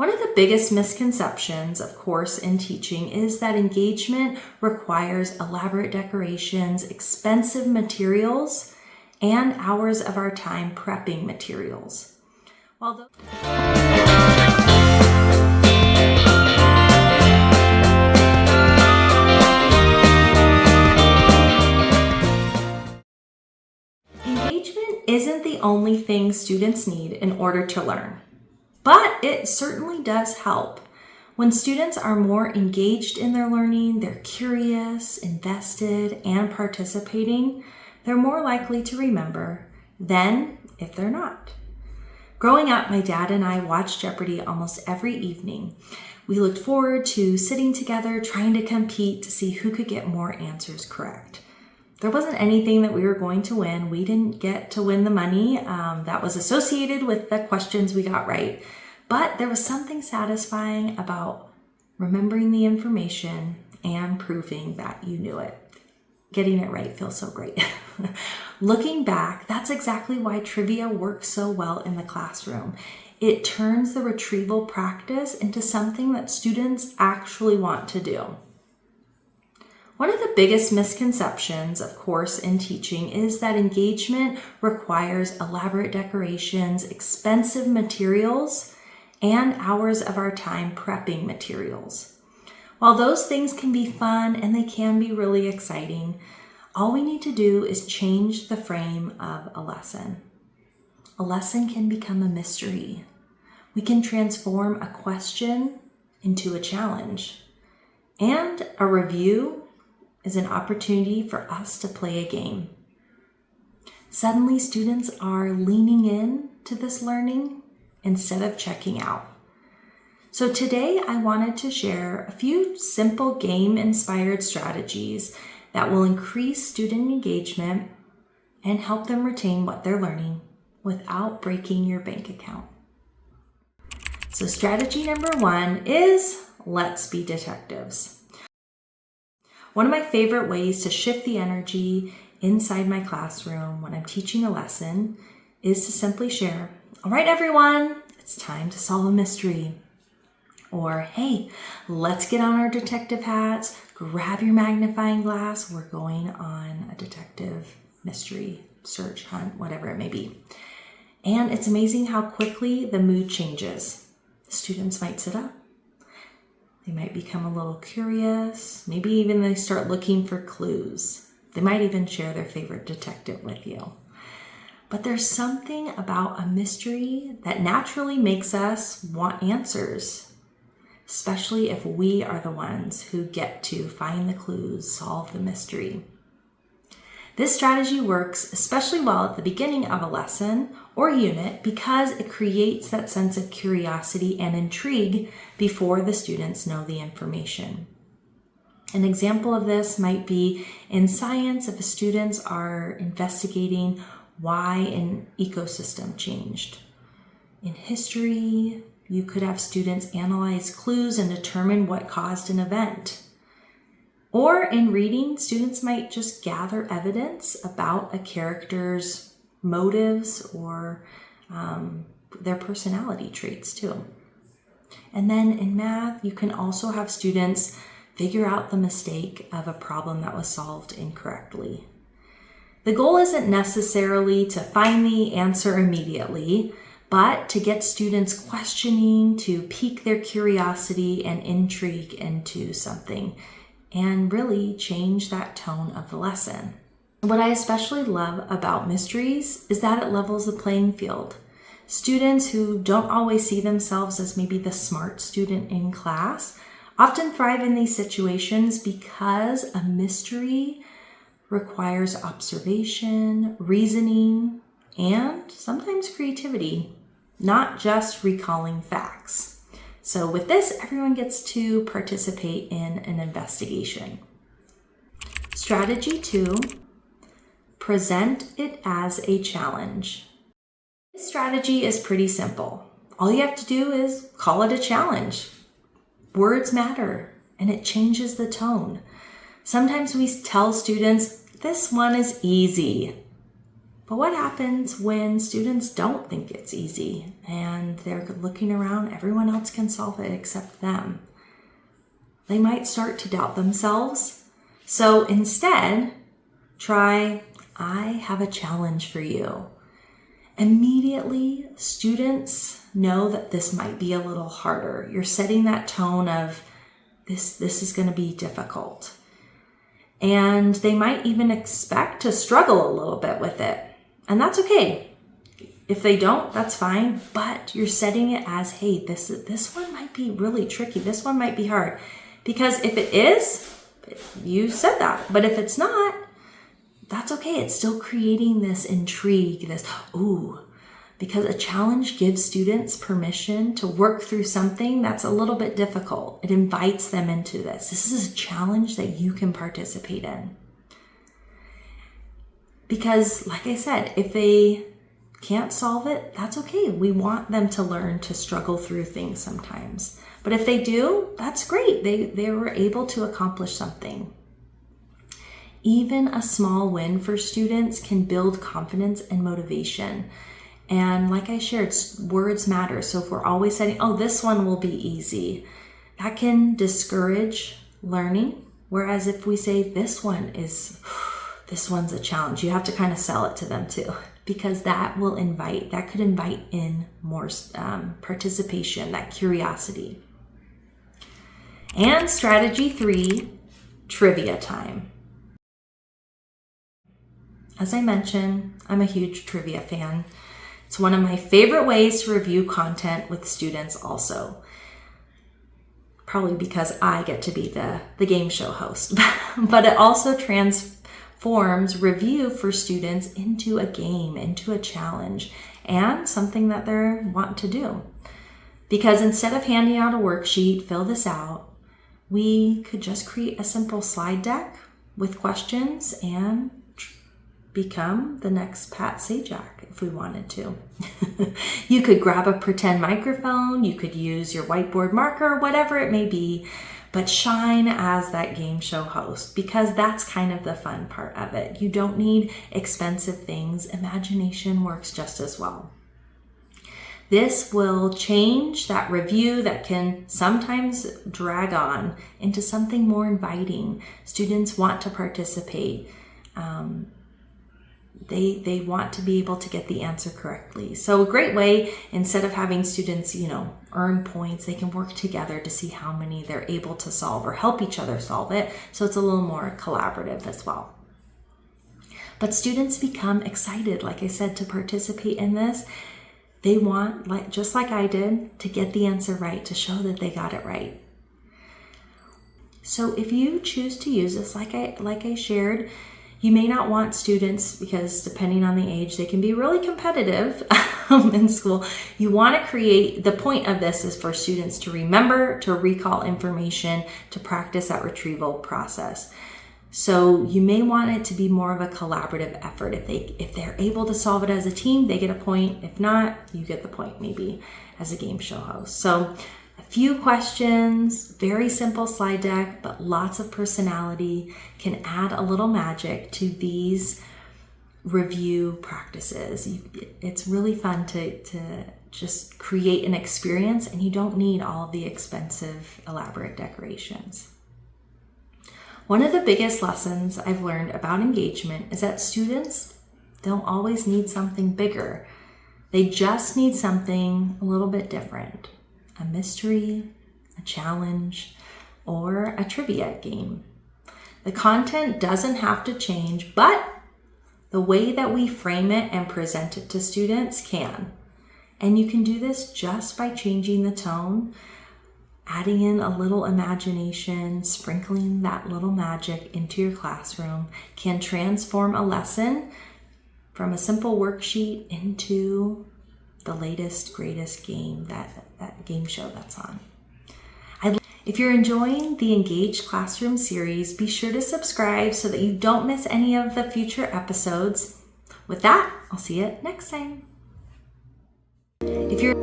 One of the biggest misconceptions, of course, in teaching is that engagement requires elaborate decorations, expensive materials, and hours of our time prepping materials. Engagement isn't the only thing students need in order to learn. But it certainly does help. When students are more engaged in their learning, they're curious, invested, and participating, they're more likely to remember than if they're not. Growing up, my dad and I watched Jeopardy almost every evening. We looked forward to sitting together, trying to compete to see who could get more answers correct. There wasn't anything that we were going to win. We didn't get to win the money that was associated with the questions we got right. But there was something satisfying about remembering the information and proving that you knew it. Getting it right feels so great. Looking back, that's exactly why trivia works so well in the classroom. It turns the retrieval practice into something that students actually want to do. One of the biggest misconceptions, of course, in teaching is that engagement requires elaborate decorations, expensive materials, and hours of our time prepping materials. While those things can be fun and they can be really exciting, all we need to do is change the frame of a lesson. A lesson can become a mystery. We can transform a question into a challenge. And a review is an opportunity for us to play a game. Suddenly, students are leaning in to this learning instead of checking out. So today, I wanted to share a few simple game-inspired strategies that will increase student engagement and help them retain what they're learning without breaking your bank account. So strategy number 1 is let's be detectives. One of my favorite ways to shift the energy inside my classroom when I'm teaching a lesson is to simply share, all right, everyone, it's time to solve a mystery. Or, hey, let's get on our detective hats, grab your magnifying glass, we're going on a detective mystery search hunt, whatever it may be. And it's amazing how quickly the mood changes. Students might sit up. They might become a little curious. Maybe even they start looking for clues. They might even share their favorite detective with you. But there's something about a mystery that naturally makes us want answers, especially if we are the ones who get to find the clues, solve the mystery. This strategy works especially well at the beginning of a lesson or unit because it creates that sense of curiosity and intrigue before the students know the information. An example of this might be in science if the students are investigating why an ecosystem changed. In history, you could have students analyze clues and determine what caused an event. Or in reading, students might just gather evidence about a character's motives or their personality traits too. And then in math, you can also have students figure out the mistake of a problem that was solved incorrectly. The goal isn't necessarily to find the answer immediately, but to get students questioning, to pique their curiosity and intrigue into something, and really change that tone of the lesson. What I especially love about mysteries is that it levels the playing field. Students who don't always see themselves as maybe the smart student in class often thrive in these situations because a mystery requires observation, reasoning, and sometimes creativity, not just recalling facts. So with this, everyone gets to participate in an investigation. Strategy 2, present it as a challenge. This strategy is pretty simple. All you have to do is call it a challenge. Words matter, and it changes the tone. Sometimes we tell students, this one is easy. But what happens when students don't think it's easy and they're looking around, everyone else can solve it except them? They might start to doubt themselves. So instead, try, I have a challenge for you. Immediately, students know that this might be a little harder. You're setting that tone of this is going to be difficult. And they might even expect to struggle a little bit with it. And that's okay. If they don't, that's fine. But you're setting it as, hey, this one might be really tricky. This one might be hard. Because if it is, you said that. But if it's not, that's okay. It's still creating this intrigue, because a challenge gives students permission to work through something that's a little bit difficult. It invites them into this. This is a challenge that you can participate in. Because, like I said, if they can't solve it, that's okay. We want them to learn to struggle through things sometimes. But if they do, that's great. They were able to accomplish something. Even a small win for students can build confidence and motivation. And like I shared, words matter. So if we're always saying, this one will be easy, that can discourage learning. Whereas if we say this one's a challenge, you have to kind of sell it to them too, because that could invite in more participation, that curiosity. And strategy 3, trivia time. As I mentioned, I'm a huge trivia fan. It's one of my favorite ways to review content with students also. Probably because I get to be the game show host. But it also transforms review for students into a game, into a challenge, and something that they're wanting to do. Because instead of handing out a worksheet, fill this out, we could just create a simple slide deck with questions and become the next Pat Sajak if we wanted to. You could grab a pretend microphone, you could use your whiteboard marker, whatever it may be, but shine as that game show host, because that's kind of the fun part of it. You don't need expensive things. Imagination works just as well. This will change that review that can sometimes drag on into something more inviting. Students want to participate. They want to be able to get the answer correctly. So a great way, instead of having students, earn points, they can work together to see how many they're able to solve or help each other solve it. So it's a little more collaborative as well. But students become excited, like I said, to participate in this. They want, just like I did, to get the answer right, to show that they got it right. So if you choose to use this, like I shared, you may not want students, because depending on the age, they can be really competitive in school. You want to create, the point of this is for students to remember, to recall information, to practice that retrieval process. So you may want it to be more of a collaborative effort. If they're able to solve it as a team, they get a point. If not, you get the point maybe as a game show host. So a few questions, very simple slide deck, but lots of personality, can add a little magic to these review practices. It's really fun to just create an experience, and you don't need all of the expensive, elaborate decorations. One of the biggest lessons I've learned about engagement is that students don't always need something bigger. They just need something a little bit different. A mystery, a challenge, or a trivia game. The content doesn't have to change, but the way that we frame it and present it to students can. And you can do this just by changing the tone, adding in a little imagination, sprinkling that little magic into your classroom can transform a lesson from a simple worksheet into the latest, greatest game, that game show that's on. If you're enjoying the Engaged Classroom series, be sure to subscribe so that you don't miss any of the future episodes. With that, I'll see you next time. If you're